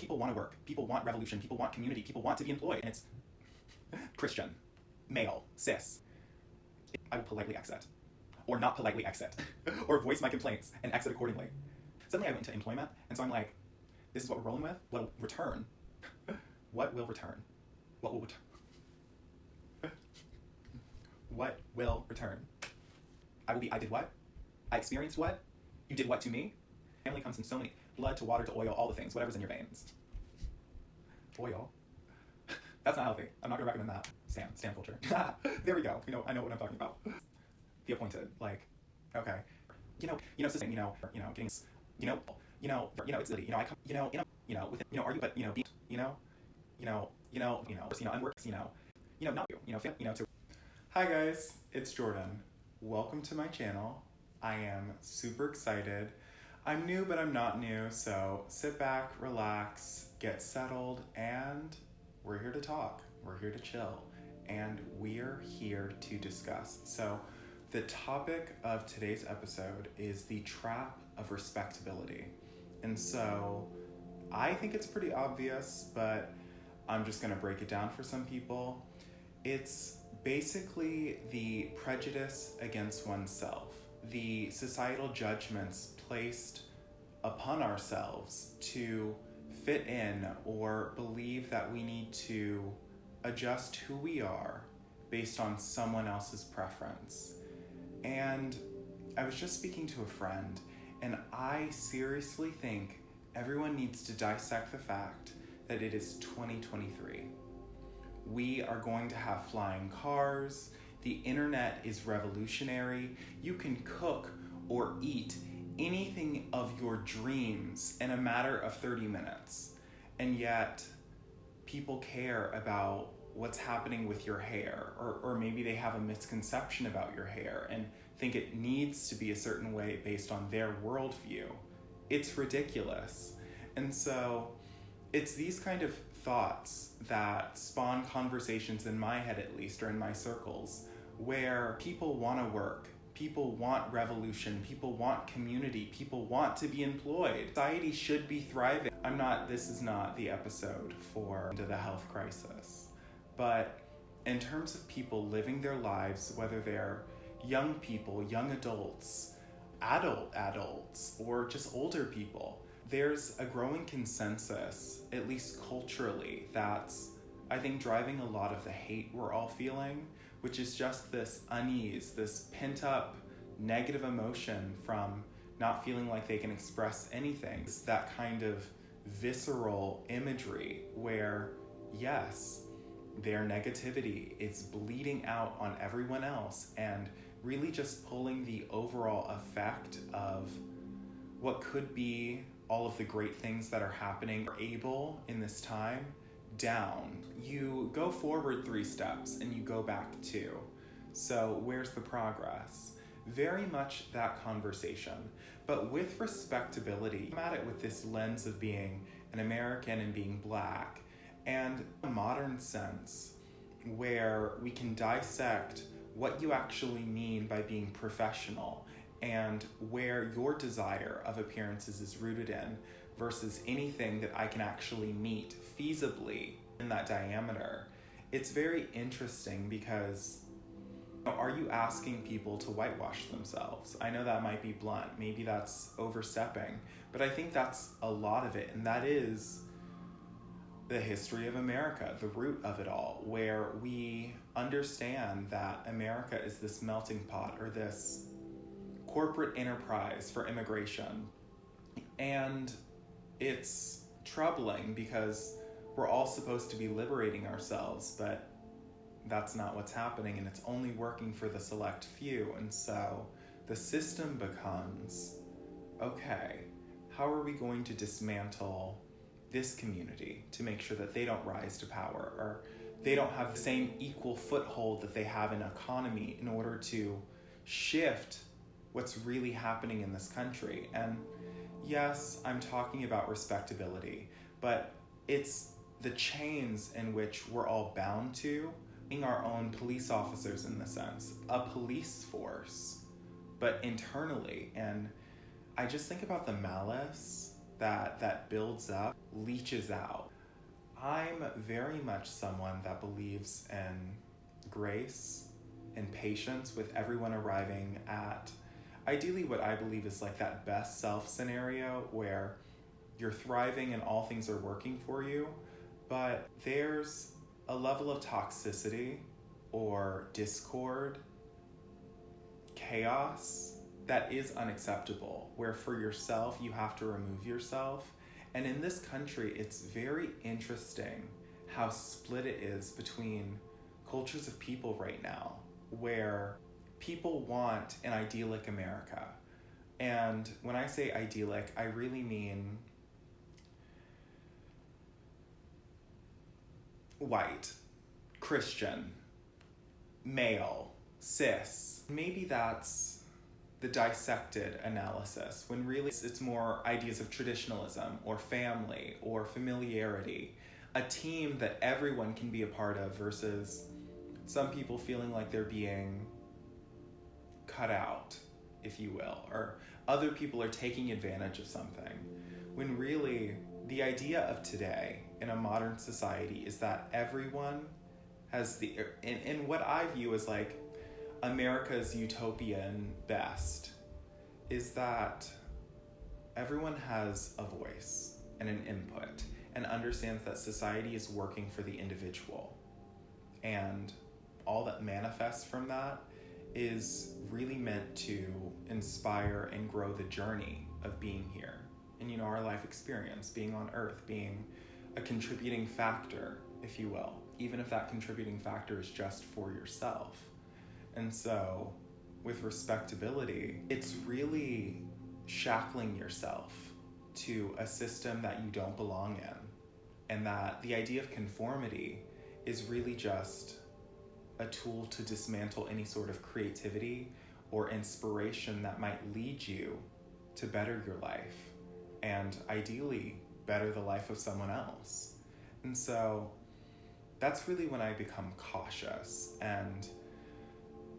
People want to work. People want revolution. People want community. People want to be employed. And it's Christian, male, cis. I will politely exit. Or not politely exit. Or voice my complaints and exit accordingly. Suddenly I went into employment, and so I'm like, this is what we're rolling with? What will return? What will return? What will return? What will return? I did what? I experienced what? You did what to me? Family comes in so many, blood to water to oil, all the things, whatever's in your veins. Oil? That's not healthy. I'm not gonna recommend that. Stan culture. There we go. I know what I'm talking about. The appointed, like, okay. It's the same, getting, it's, are you, but, not you, to. Hi guys, it's Jordan. Welcome to my channel. I am super excited. I'm new, but I'm not new, so sit back, relax, get settled, and we're here to talk. We're here to chill, and we're here to discuss. So the topic of today's episode is the trap of respectability. And so I think it's pretty obvious, but I'm just gonna break it down for some people. It's basically the prejudice against oneself, the societal judgments placed upon ourselves to fit in or believe that we need to adjust who we are based on someone else's preference. And I was just speaking to a friend, and I seriously think everyone needs to dissect the fact that it is 2023. We are going to have flying cars. The internet is revolutionary. You can cook or eat anything of your dreams in a matter of 30 minutes. And yet, people care about what's happening with your hair, or maybe they have a misconception about your hair and think it needs to be a certain way based on their worldview. It's ridiculous. And so it's these kind of thoughts that spawn conversations in my head, at least, or in my circles, where people want to work, people want revolution, people want community, people want to be employed. Society should be thriving. This is not the episode for the health crisis. But in terms of people living their lives, whether they're young people, young adults, adults, or just older people, there's a growing consensus, at least culturally, that's, I think, driving a lot of the hate we're all feeling, which is just this unease, this pent-up negative emotion from not feeling like they can express anything. It's that kind of visceral imagery where, yes, their negativity is bleeding out on everyone else and really just pulling the overall effect of what could be all of the great things that are happening or able in this time down. You go forward 3 steps and you go back 2. So where's the progress? Very much that conversation. But with respectability, I'm at it with this lens of being an American and being Black, and a modern sense where we can dissect what you actually mean by being professional and where your desire of appearances is rooted in versus anything that I can actually meet feasibly in that diameter. It's very interesting because are you asking people to whitewash themselves? I know that might be blunt, maybe that's overstepping, but I think that's a lot of it, and that is the history of America, the root of it all, where we understand that America is this melting pot or this corporate enterprise for immigration. And it's troubling because we're all supposed to be liberating ourselves, but that's not what's happening, and it's only working for the select few. And so the system becomes, okay, how are we going to dismantle this community to make sure that they don't rise to power, or they don't have the same equal foothold that they have in economy in order to shift what's really happening in this country. And yes, I'm talking about respectability, but it's the chains in which we're all bound to, being our own police officers in the sense, a police force, but internally. And I just think about the malice that builds up leaches out. I'm very much someone that believes in grace and patience with everyone arriving at ideally what I believe is like that best self scenario where you're thriving and all things are working for you, but there's a level of toxicity or discord, chaos that is unacceptable, where for yourself you have to remove yourself. And in this country, it's very interesting how split it is between cultures of people right now, where people want an idyllic America. And when I say idyllic, I really mean white, Christian, male, cis. Maybe that's the dissected analysis, when really it's more ideas of traditionalism or family or familiarity, a team that everyone can be a part of versus some people feeling like they're being cut out, if you will, or other people are taking advantage of something, when really the idea of today in a modern society is that everyone has in what I view as like America's utopian best, is that everyone has a voice and an input and understands that society is working for the individual. And all that manifests from that is really meant to inspire and grow the journey of being here. And, our life experience, being on Earth, being a contributing factor, if you will, even if that contributing factor is just for yourself. And so, with respectability, it's really shackling yourself to a system that you don't belong in. And that the idea of conformity is really just a tool to dismantle any sort of creativity or inspiration that might lead you to better your life and ideally better the life of someone else. And so that's really when I become cautious. And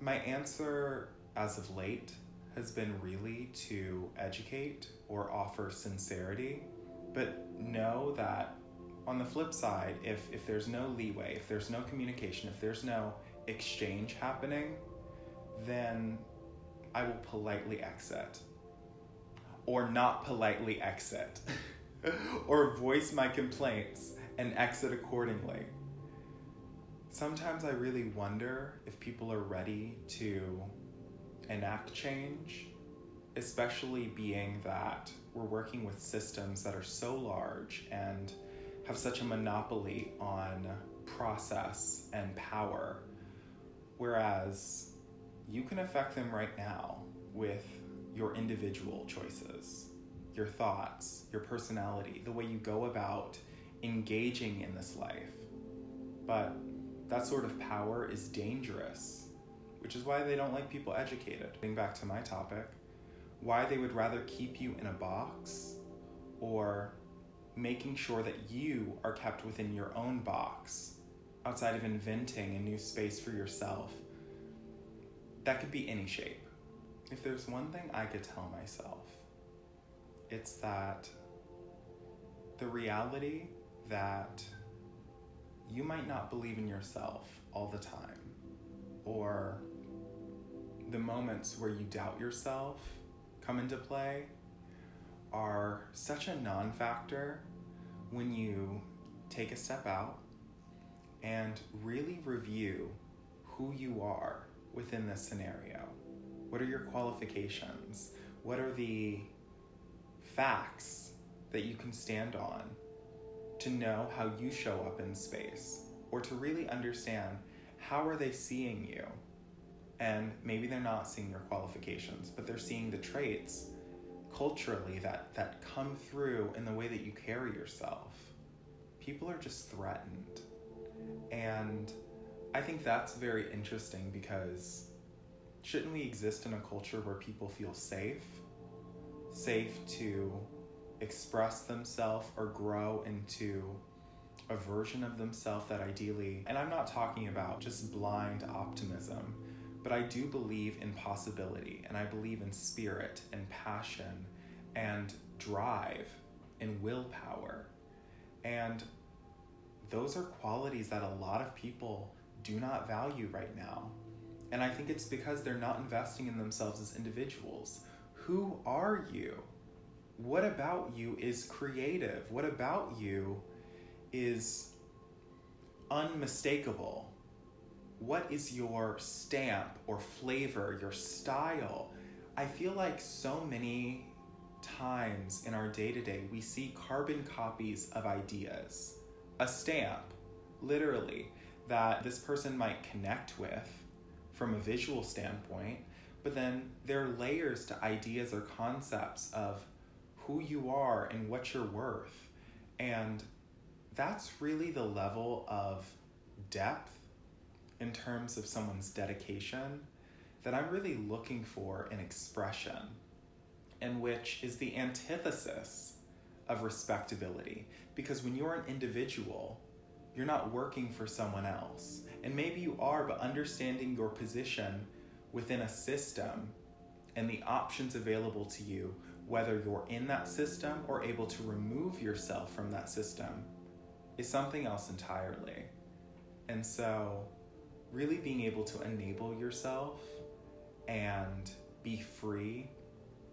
my answer as of late has been really to educate or offer sincerity, but know that on the flip side, if there's no leeway, if there's no communication, if there's no exchange happening, then I will politely exit. Or not politely exit. Or voice my complaints and exit accordingly. Sometimes I really wonder if people are ready to enact change, especially being that we're working with systems that are so large and have such a monopoly on process and power, whereas you can affect them right now with your individual choices, your thoughts, your personality, the way you go about engaging in this life. But that sort of power is dangerous, which is why they don't like people educated. Getting back to my topic, why they would rather keep you in a box or making sure that you are kept within your own box outside of inventing a new space for yourself. That could be any shape. If there's one thing I could tell myself, it's that the reality that you might not believe in yourself all the time, or the moments where you doubt yourself come into play, are such a non-factor when you take a step out and really review who you are within this scenario. What are your qualifications? What are the facts that you can stand on to know how you show up in space, or to really understand how are they seeing you? And maybe they're not seeing your qualifications, but they're seeing the traits culturally that come through in the way that you carry yourself. People are just threatened. And I think that's very interesting, because shouldn't we exist in a culture where people feel safe to express themselves or grow into a version of themselves that ideally, and I'm not talking about just blind optimism, but I do believe in possibility, and I believe in spirit and passion and drive and willpower. And those are qualities that a lot of people do not value right now. And I think it's because they're not investing in themselves as individuals. Who are you? What about you is creative? What about you is unmistakable? What is your stamp or flavor, your style? I feel like so many times in our day-to-day, we see carbon copies of ideas. A stamp, literally, that this person might connect with from a visual standpoint, but then there are layers to ideas or concepts of who you are and what you're worth. And that's really the level of depth in terms of someone's dedication that I'm really looking for in expression, and which is the antithesis of respectability. Because when you're an individual, you're not working for someone else. And maybe you are, but understanding your position within a system and the options available to you, whether you're in that system or able to remove yourself from that system, is something else entirely. And so really being able to enable yourself and be free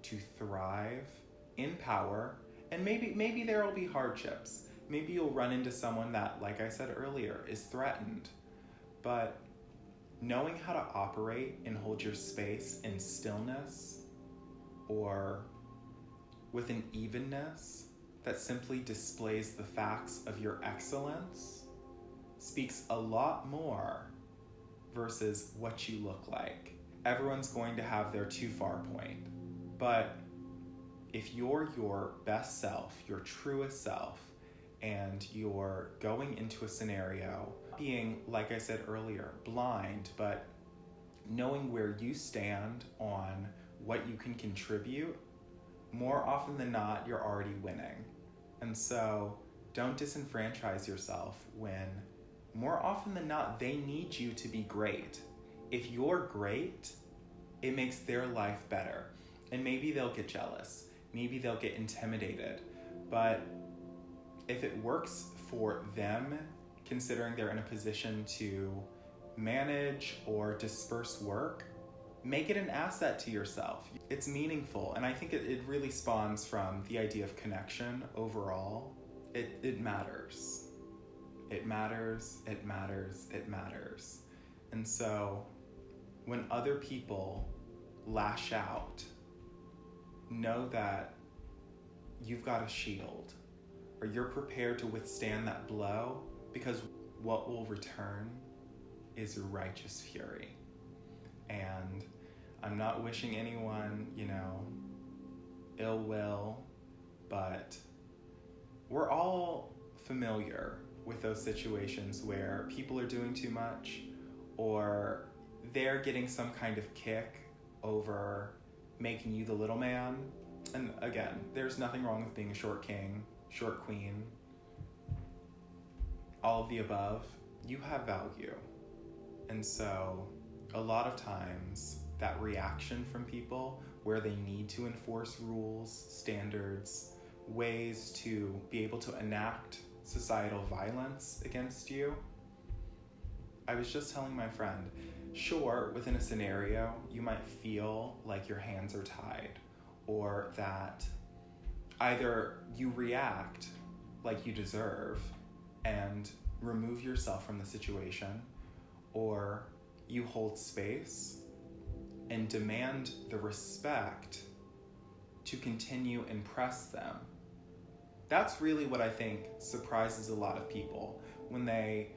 to thrive in power. And maybe there will be hardships. Maybe you'll run into someone that, like I said earlier, is threatened. But knowing how to operate and hold your space in stillness or with an evenness that simply displays the facts of your excellence speaks a lot more versus what you look like. Everyone's going to have their too far point. But if you're your best self, your truest self, and you're going into a scenario being, like I said earlier, blind, but knowing where you stand on what you can contribute, more often than not, you're already winning. And so don't disenfranchise yourself when more often than not, they need you to be great. If you're great, it makes their life better. And maybe they'll get jealous. Maybe they'll get intimidated. But if it works for them, considering they're in a position to manage or disperse work, make it an asset to yourself. It's meaningful, and I think it really spawns from the idea of connection overall. It matters. It matters, it matters, it matters. And so when other people lash out, know that you've got a shield, or you're prepared to withstand that blow, because what will return is righteous fury. And I'm not wishing anyone, ill will, but we're all familiar with those situations where people are doing too much, or they're getting some kind of kick over making you the little man. And again, there's nothing wrong with being a short king, short queen, all of the above. You have value. And so a lot of times that reaction from people where they need to enforce rules, standards, ways to be able to enact societal violence against you. I was just telling my friend, sure, within a scenario, you might feel like your hands are tied, or that either you react like you deserve and remove yourself from the situation, or you hold space and demand the respect to continue and press them. That's really what I think surprises a lot of people when they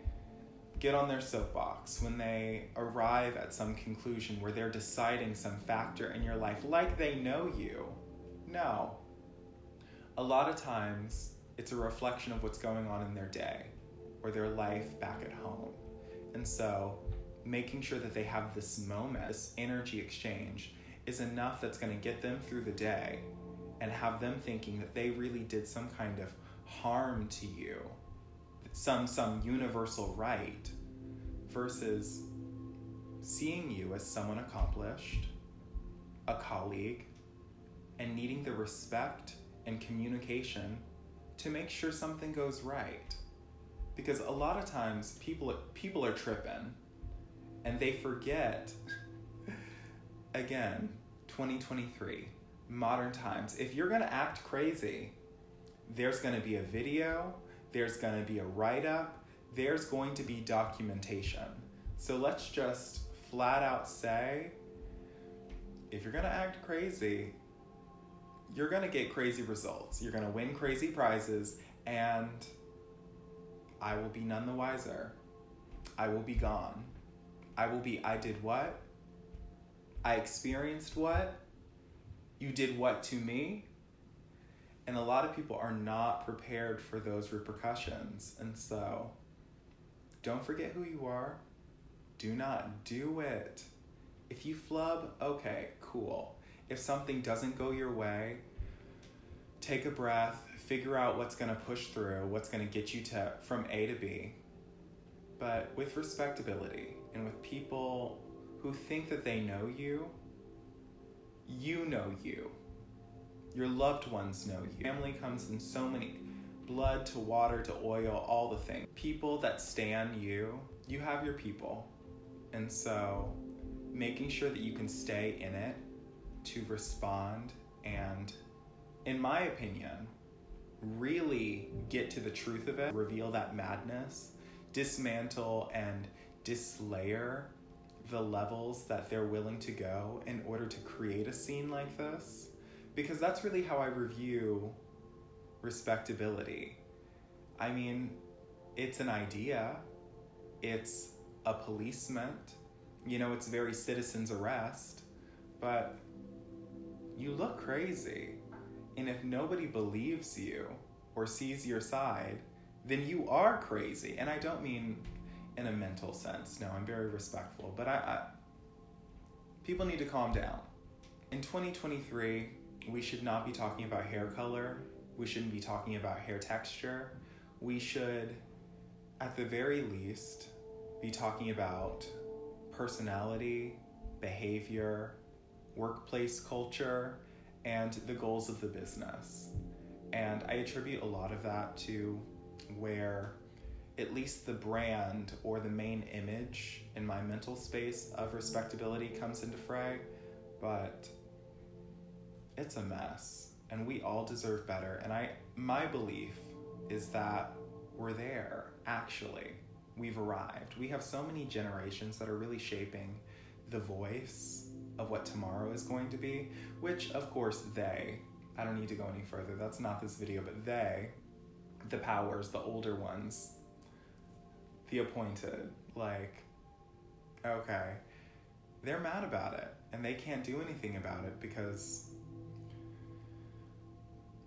get on their soapbox, when they arrive at some conclusion where they're deciding some factor in your life like they know you. No. A lot of times, it's a reflection of what's going on in their day or their life back at home. And so, making sure that they have this moment, this energy exchange, is enough that's going to get them through the day and have them thinking that they really did some kind of harm to you, some universal right, versus seeing you as someone accomplished, a colleague, and needing the respect and communication to make sure something goes right. Because a lot of times people are tripping and they forget, again, 2023, modern times. If you're gonna act crazy, there's gonna be a video, there's gonna be a write-up, there's going to be documentation. So let's just flat out say, if you're gonna act crazy, you're gonna get crazy results. You're gonna win crazy prizes, and I will be none the wiser. I will be gone. I did what? I experienced what? You did what to me? And a lot of people are not prepared for those repercussions. And so, don't forget who you are. Do not do it. If you flub, okay, cool. If something doesn't go your way, take a breath, figure out what's gonna push through, what's gonna get you from A to B. But with respectability and with people who think that they know you, you know you. Your loved ones know you. Family comes in so many, blood to water to oil, all the things. People that stan you, you have your people. And so making sure that you can stay in it to respond and, in my opinion, really get to the truth of it, reveal that madness, dismantle and dislayer the levels that they're willing to go in order to create a scene like this. Because that's really how I review respectability. I mean, it's an idea, it's a policement, you know, it's very citizen's arrest, but you look crazy. And if nobody believes you or sees your side, then you are crazy. And I don't mean in a mental sense. No, I'm very respectful. But people need to calm down. In 2023, we should not be talking about hair color. We shouldn't be talking about hair texture. We should, at the very least, be talking about personality, behavior, workplace culture, and the goals of the business. And I attribute a lot of that to where at least the brand or the main image in my mental space of respectability comes into fray, but it's a mess and we all deserve better. And my belief is that we're there, actually. We've arrived. We have so many generations that are really shaping the voice of what tomorrow is going to be, which of course I don't need to go any further, that's not this video, but the powers, the older ones, the appointed, like, okay, they're mad about it and they can't do anything about it because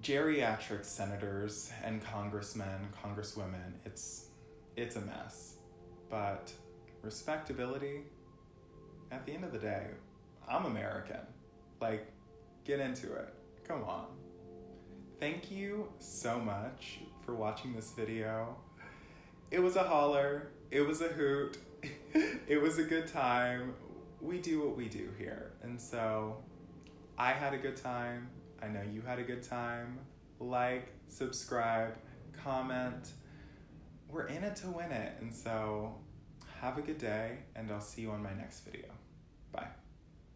geriatric senators and congressmen, congresswomen, it's a mess. But respectability, at the end of the day, I'm American. Like, get into it. Come on. Thank you so much for watching this video. It was a holler. It was a hoot. It was a good time. We do what we do here. And so I had a good time. I know you had a good time. Like, subscribe, comment. We're in it to win it. And so have a good day, and I'll see you on my next video. Bye.